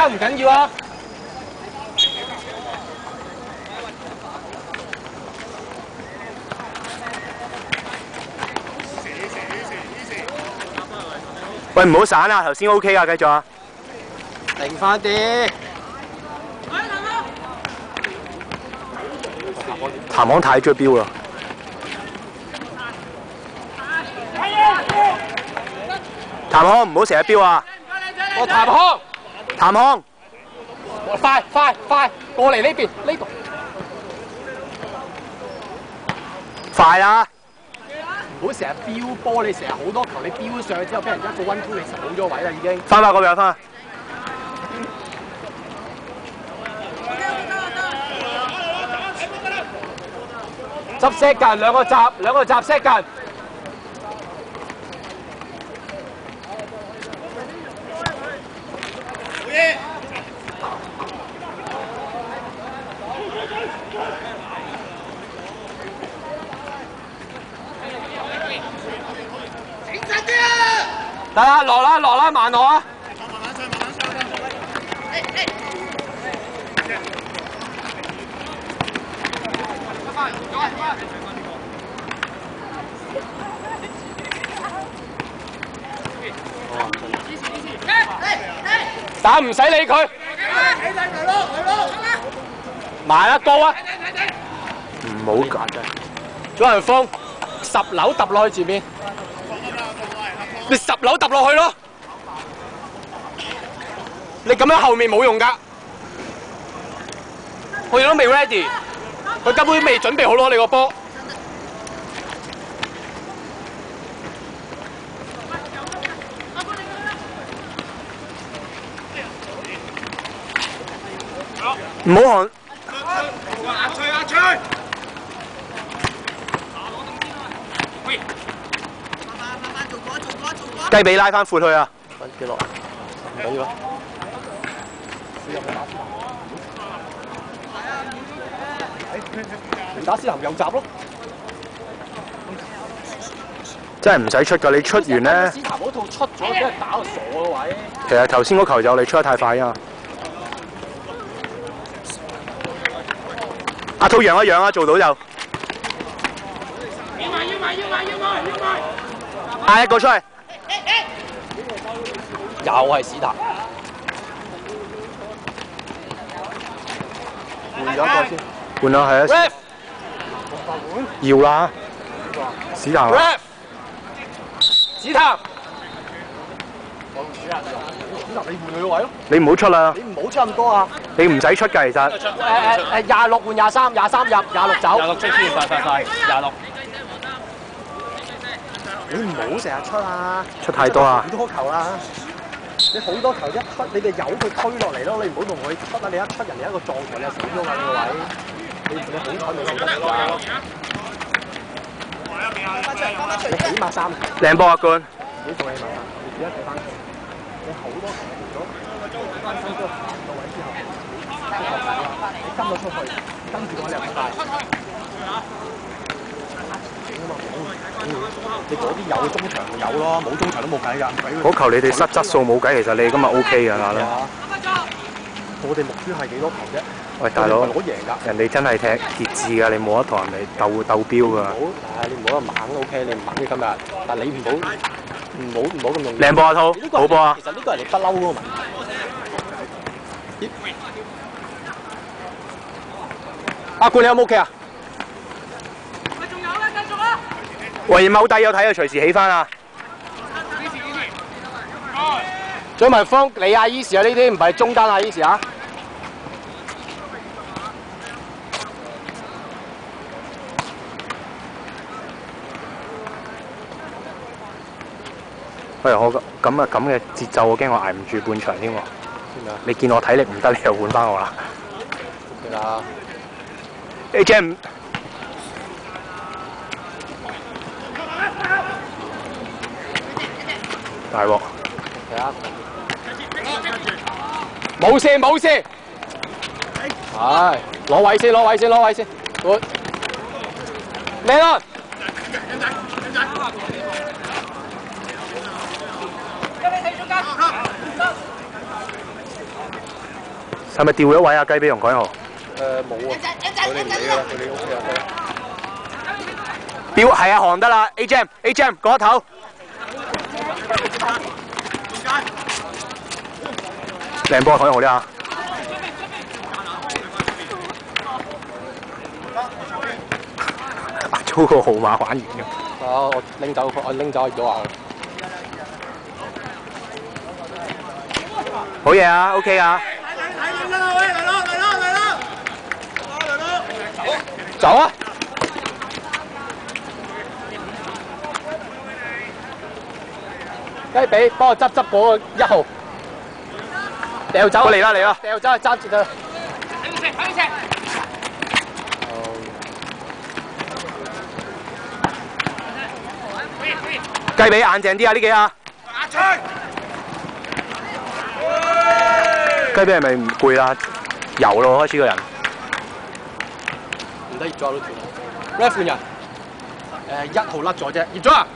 啊，唔緊要啊。喂，唔好散啊！頭先 OK 啊，繼續啊。定翻啲。譚行太追標啦。譚行唔好成日標啊！我譚康，譚行，快過嚟呢邊呢度。快啦！唔好成日飆波，你成日好多球，你飆上去之後，俾人一個1-2，你就冇咗位啦已經。翻返嗰邊翻。執 set 近，兩個閘 set 近。得啦，落啦，慢落啊！打唔使理佢，埋啦高啊！唔好揀真。左人鋒10樓揼落去前面。你10樓揼落去咯，你咁樣後面冇用㗎，我哋都未 ready， 佢根本未準備好攞你個波。唔好看。壓吹！雞髀拉翻闊去啊！幾落？唔緊要啊。你打斯林右閘咯。真係唔使出㗎，你出完咧。斯潭嗰套出咗，俾人打到傻個位。其實頭先嗰球就你出得太快啊！阿滔讓一讓啊，做到就。要埋！嗌一個出去。又係史塔，換咗一個先。換啦，係啊。要啦。史塔。史塔，你換佢個位咯。你唔好出啦。你唔好出咁多啊！你唔使出㗎，其實。26換23入，26走。26出先，快，26。你唔好成日出啊！出太多啊！好多球啦！你好多球一出，你哋由佢推落嚟咯，你唔好同佢出啊！你一出人哋一個撞球，你就死咗㗎呢個位。你好彩未死得㗎。你起碼3球。靚波啊冠！你做起碼3球，你而家睇翻，你好多球咗翻身之後行到位之後，你跟咗出去，跟住個位你又好大。你嗰啲有中場就有咯，冇中場都冇計㗎。嗰球你哋失質素冇計，其實你今日 OK 㗎啦。我哋目標係幾多球啫？喂，大佬，攞贏㗎。人哋真係踢傑志㗎，你冇得同人哋鬥標㗎。你唔好咁猛 OK，你唔猛嘅今日，但你唔好咁容易。靚波啊，滔，好波啊！其實呢個係你不嬲嗰個問題。阿冠，你有冇 OK 啊？喂，踎低有睇啊，隨時起翻啊！張文峰，你阿伊士啊，呢啲唔係中單阿伊士啊。喂，我咁嘅節奏，我驚我捱唔住半場添喎。你見我體力唔得，你又換翻我啦。OK 啦。AJ 大鑊！係啊。冇事。係，攞位先。good。咩啦？係咪調咗位啊？雞髀同改豪？冇啊，佢哋唔理㗎啦，佢哋 OK 就得啦。標係啊，韓得啦 ，A Jam 嗰一頭。靚波改豪啲啊！租個號碼玩完嘅。我拎走咗啊！好嘢啊 ，OK 啊！走啊！雞髀，幫我執嗰個1號，掉走。嚟啦嚟啦！掉走，揸住佢。雞髀硬淨啲啊！呢幾下。雞髀係咪唔攰啦？油咯，開始個人。唔得，葉咗都轉。ref 換人。1號甩咗啫，葉咗啊！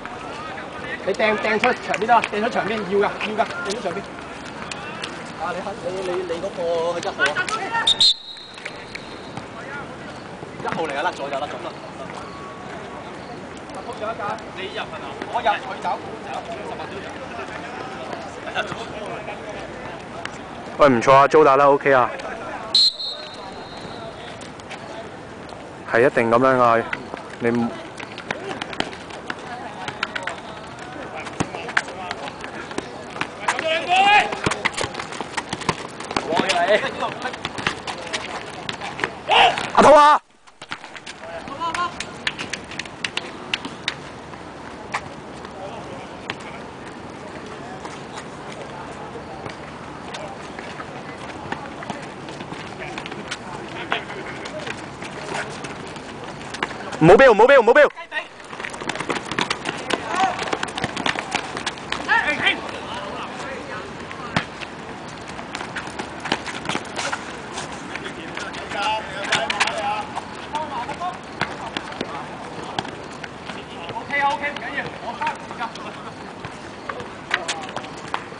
你掟出場邊得啦，掟出場邊要㗎，掟出場邊。啊！你嗰個1號啊！1號嚟啊！甩咗就甩咗。通咗一架，你入係嘛？我入，佢走。喂，唔錯啊，租打得 OK 啊，係一定咁樣啊，你唔阿濤啊！唔好標，唔好標，唔好標。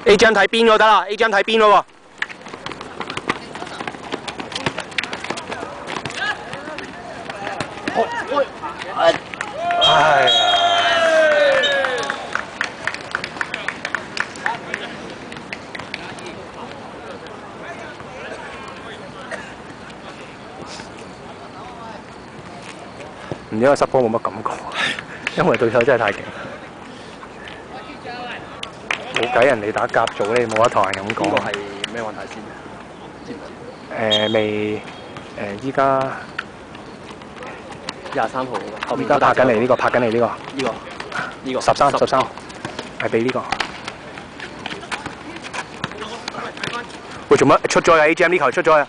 A 張睇邊嗰得啦 ，A 張睇邊嗰喎。哎呀！唔知我濕波冇乜感覺，因為對手真係太勁。冇計，人哋打甲組你冇得同人咁講。呢個係咩運題先？知唔知？未依家23號後面。依家拍緊嚟呢個，拍緊嚟呢個。呢個13，係俾呢個。喂，做乜出咗啊 ？AGM 呢球出咗啊！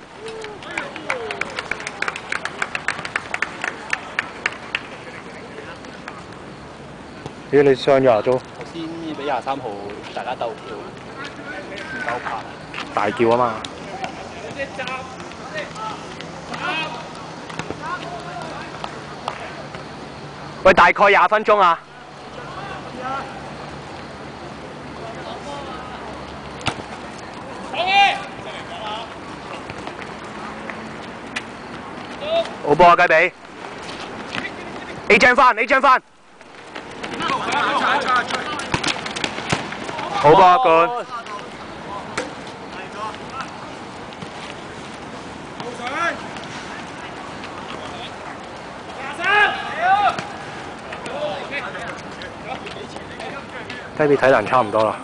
咦，你傷咗啊？都？頭先俾23號大家鬥叫，唔鬥拍。大叫啊嘛！喂，大概20分鐘啊！好波啊，雞髀 ！A 張翻 ，A 張翻，好波啊，冠！雞髀體能差唔多啦，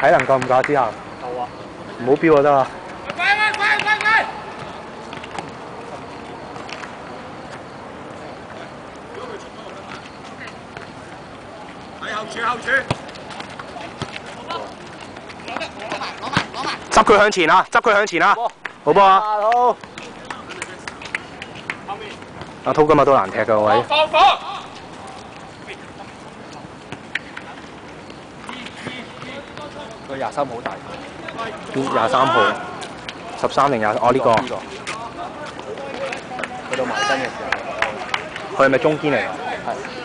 體能夠唔夠之後？夠啊！唔好飆就得啦。後處。執佢向前啊！執佢向前啊！好波啊！好。阿滔今日都難踢㗎個位。佢23好大。邊23號？13定20？哦呢個。去到埋身嘅時候。佢係咪中堅嚟㗎？係。